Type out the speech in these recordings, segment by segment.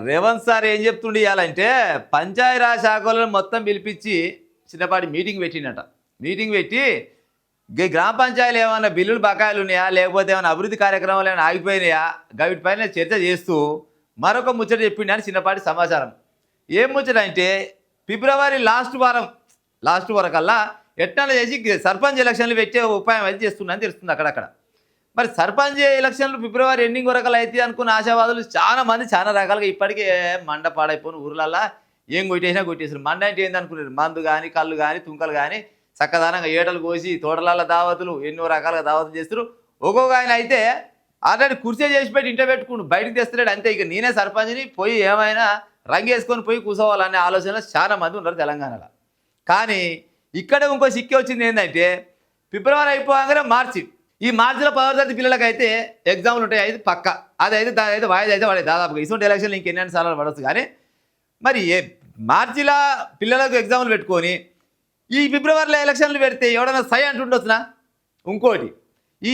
Revanth sir ఏం చెప్తుండే ఇవ్వాలంటే పంచాయతీరాజ్ శాఖలను మొత్తం పిలిపించి చిన్నపాటి మీటింగ్ పెట్టిండట. మీటింగ్ పెట్టి గ్రామ పంచాయతీలు ఏమైనా బిల్లులు బకాయిలు ఉన్నాయా, లేకపోతే ఏమైనా అభివృద్ధి కార్యక్రమాలు ఏమైనా ఆగిపోయినాయా, వీటిపైన చర్చ చేస్తూ మరొక ముచ్చట చెప్పిండి అని చిన్నపాటి సమాచారం. ఏం ముచ్చట అంటే ఫిబ్రవరి లాస్ట్ వరకల్లా ఎట్లా చేసి సర్పంచ్ ఎలక్షన్లు పెట్టే ఉపాయం అయితే చేస్తుందని తెలుస్తుంది అక్కడక్కడ. మరి సర్పంచ్ ఎలక్షన్లు ఫిబ్రవరి ఎండింగ్ వరకల్లా అయితే అనుకున్న ఆశావాదులు చాలా మంది చాలా రకాలుగా ఇప్పటికే మండ పాడైపోయిన ఊర్లల్లా ఏం కొట్టేసారు. మండ అంటే ఏందనుకున్నారు, మందు కానీ కళ్ళు కానీ తుంకలు కానీ చక్కదానంగా ఏటలు కోసి తోటలల్ల దావతులు ఎన్నో రకాలుగా దావతులు చేస్తారు. ఒక్కొక్క ఆయన అయితే ఆల్రెడీ కుర్చీ చేసి పెట్టి ఇంట పెట్టుకుంటూ బయటకు తెస్తున్నాడు అంతే. ఇక నేనే సర్పంచ్ని పోయి ఏమైనా రంగేసుకొని పోయి కూర్చోవాలనే ఆలోచనలో చాలా మంది ఉన్నారు తెలంగాణలో. కానీ ఇక్కడ ఇంకో సిక్కి వచ్చింది ఏంటంటే ఫిబ్రవరి అయిపోగానే ఈ మార్చిలో 10వ తరగతి పిల్లలకి అయితే ఎగ్జామ్లు ఉంటాయి. అయితే పక్క అదైతే వాయిదా అయితే వాడే దాదాపుగా ఇటువంటి ఎలక్షన్లు ఇంకెన్ని సార్లు పడవచ్చు. కానీ మరి మార్చిలో పిల్లలకు ఎగ్జామ్లు పెట్టుకొని ఈ ఫిబ్రవరిలో ఎలక్షన్లు పెడితే ఎవడన్నా సై అంటుండొచ్చునా? ఇంకోటి ఈ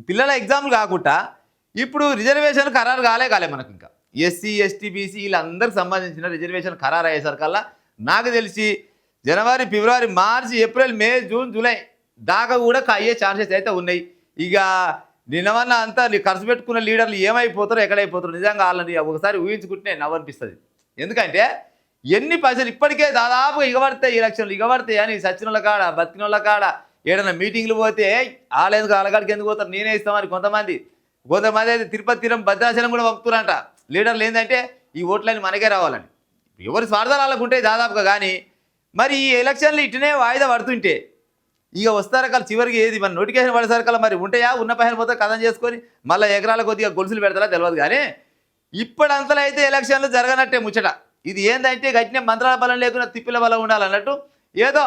పిల్లల ఎగ్జామ్లు కాకుండా ఇప్పుడు రిజర్వేషన్ ఖరారు కాలే మనకు. ఇంకా ఎస్సీ ఎస్టీ బీసీ వీళ్ళందరికి సంబంధించిన రిజర్వేషన్ ఖరారు అయ్యేసరికల్లా నాకు తెలిసి జనవరి ఫిబ్రవరి మార్చి ఏప్రిల్ మే జూన్ జూలై దాకా కూడా అయ్యే ఛాన్సెస్ అయితే ఉన్నాయి. ఇక నిన్నవన్న అంతా ఖర్చు పెట్టుకున్న లీడర్లు ఏమైపోతారో ఎక్కడైపోతారో నిజంగా వాళ్ళని ఒకసారి ఊహించుకుంటే నవ్వనిపిస్తుంది. ఎందుకంటే ఎన్ని పైసలు ఇప్పటికే దాదాపుగా ఇగబడతాయి ఎలక్షన్లు ఇగబడతాయి అని సచ్చినోళ్ళ కాడ బతికినోళ్ళ కాడ ఏదైనా మీటింగ్లు పోతే వాళ్ళెందుకు వాళ్ళకాడికి ఎందుకు పోతారు, నేనే ఇస్తామని కొంతమంది అయితే తిరుపతి తీరం భద్రాచలం కూడా పంపుతున్నారంట లీడర్లు. ఏంటంటే ఈ ఓట్లని మనకే రావాలని ఎవరి స్వార్థాలు వాళ్ళకు ఉంటాయి దాదాపుగా. కానీ మరి ఈ ఎలక్షన్లు ఇటునే వాయిదా పడుతుంటే ఇక వస్తారకాల చివరికి ఏది మన నోటిఫికేషన్ పడేసరికల్లా మరి ఉంటాయా ఉన్న పైన పోతే కథం చేసుకొని మళ్ళీ ఎకరాల కొద్దిగా గొలుసులు పెడతారా తెలియదు. కానీ ఇప్పుడంతలో అయితే ఎలక్షన్లు జరగనట్టే ముచ్చట. ఇది ఏంటంటే గట్టినే మంత్రాల బలం లేకుండా తిప్పిల బలం ఉండాలన్నట్టు ఏదో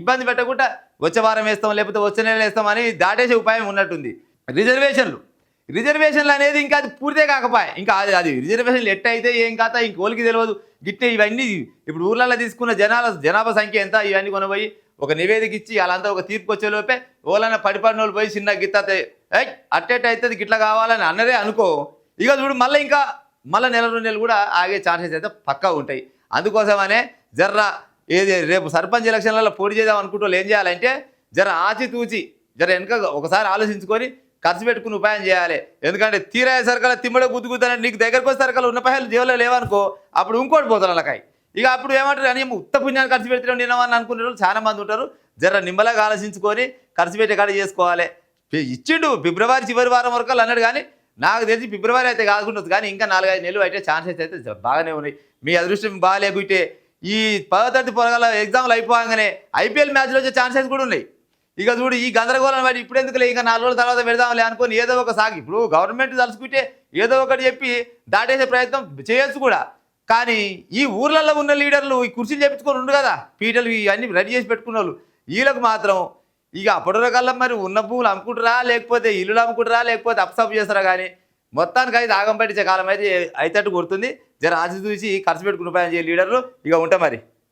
ఇబ్బంది పెట్టకుండా వచ్చే వారం వేస్తాం లేకపోతే వచ్చే నెల వేస్తామని దాటేసే ఉపాయం ఉన్నట్టుంది. రిజర్వేషన్లు అనేది ఇంకా అది పూర్తే కాకపోయా. ఇంకా అది రిజర్వేషన్లు ఎట్టయితే ఏం కాదా ఇంకోలికి తెలియదు. గిట్టే ఇవన్నీ ఇప్పుడు ఊర్లలో తీసుకున్న జనాభా సంఖ్య ఎంత ఇవన్నీ కొనబోయి ఒక నివేదిక ఇచ్చి వాళ్ళంతా ఒక తీర్పు వచ్చే లోపే ఓలన్న పడిపడిన వాళ్ళు పోయి చిన్న గిత్త అట్టేట్ అవుతుంది గిట్లా కావాలని అన్నదే అనుకో. ఇక చూడు మళ్ళీ నెల 2 నెలలు కూడా ఆగే ఛాన్సెస్ అయితే పక్కా ఉంటాయి. అందుకోసమనే రేపు సర్పంచ్ ఎలక్షన్లలో పోటీ చేద్దాం అనుకుంటూ ఏం చేయాలంటే ఆచితూచి వెనక ఒకసారి ఆలోచించుకొని ఖర్చు పెట్టుకుని ఉపాయం చేయాలి. ఎందుకంటే తీరాయ సర్కల్ తిమ్మడ గుద్దుగుద్దానంటే నీకు దగ్గరకు వచ్చే సర్కల్ ఉన్న పైసలు జీవోలో లేవనుకో అప్పుడు ఇంకోటి పోతారు వాళ్ళకాయ. ఇక అప్పుడు ఏమంటారు అని ఉత్త పుణ్యాన్ని ఖర్చు పెడతాం నిన్నవని అనుకునే వాళ్ళు చాలా మంది ఉంటారు. నిమ్మలాగా ఆలోచించుకొని ఖర్చు పెట్టే కాడ చేసుకోవాలి. ఇచ్చిండు ఫిబ్రవరి చివరి వారం వరకు అన్నాడు. కానీ నాకు తెలిసి ఫిబ్రవరి అయితే కాకుండా కానీ ఇంకా 4-5 నెలలు అయితే ఛాన్సెస్ అయితే బాగానే ఉన్నాయి. మీ అదృష్టం బాగాలేకుంటే ఈ 10వ తరగతి పొరగాల ఎగ్జామ్లు అయిపోగానే ఐపీఎల్ మ్యాచ్లో వచ్చే ఛాన్సెస్ కూడా ఉన్నాయి. ఇక చూడు ఈ గందరగోళం బట్టి ఇప్పుడు ఎందుకులే ఇంకా 4 రోజుల తర్వాత పెడదాంలే అనుకొని ఏదో ఒక సాగి ఇప్పుడు గవర్నమెంట్ తలుచుకుంటే ఏదో ఒకటి చెప్పి దాటేసే ప్రయత్నం చేయొచ్చు కూడా. కానీ ఈ ఊర్లలో ఉన్న లీడర్లు ఈ కుర్చీలు చెప్పించుకొని ఉండు కదా పీటలు ఇవన్నీ రెడీ చేసి పెట్టుకున్న వాళ్ళు వీళ్ళకు మాత్రం ఇక అప్పటి రకల్లా మరి ఉన్న పువ్వులు అమ్ముకుంటారా లేకపోతే ఇల్లులు అమ్ముకుంటారా లేకపోతే అప్సప్ చేస్తారా. కానీ మొత్తానికి అయితే ఆగం పట్టించే కాలం అయితే అయితట్టు గుర్తుంది. ఆచి చూసి ఖర్చు పెట్టుకుని ఉపాయం చేయ లీడర్లు ఇక ఉంటా మరి.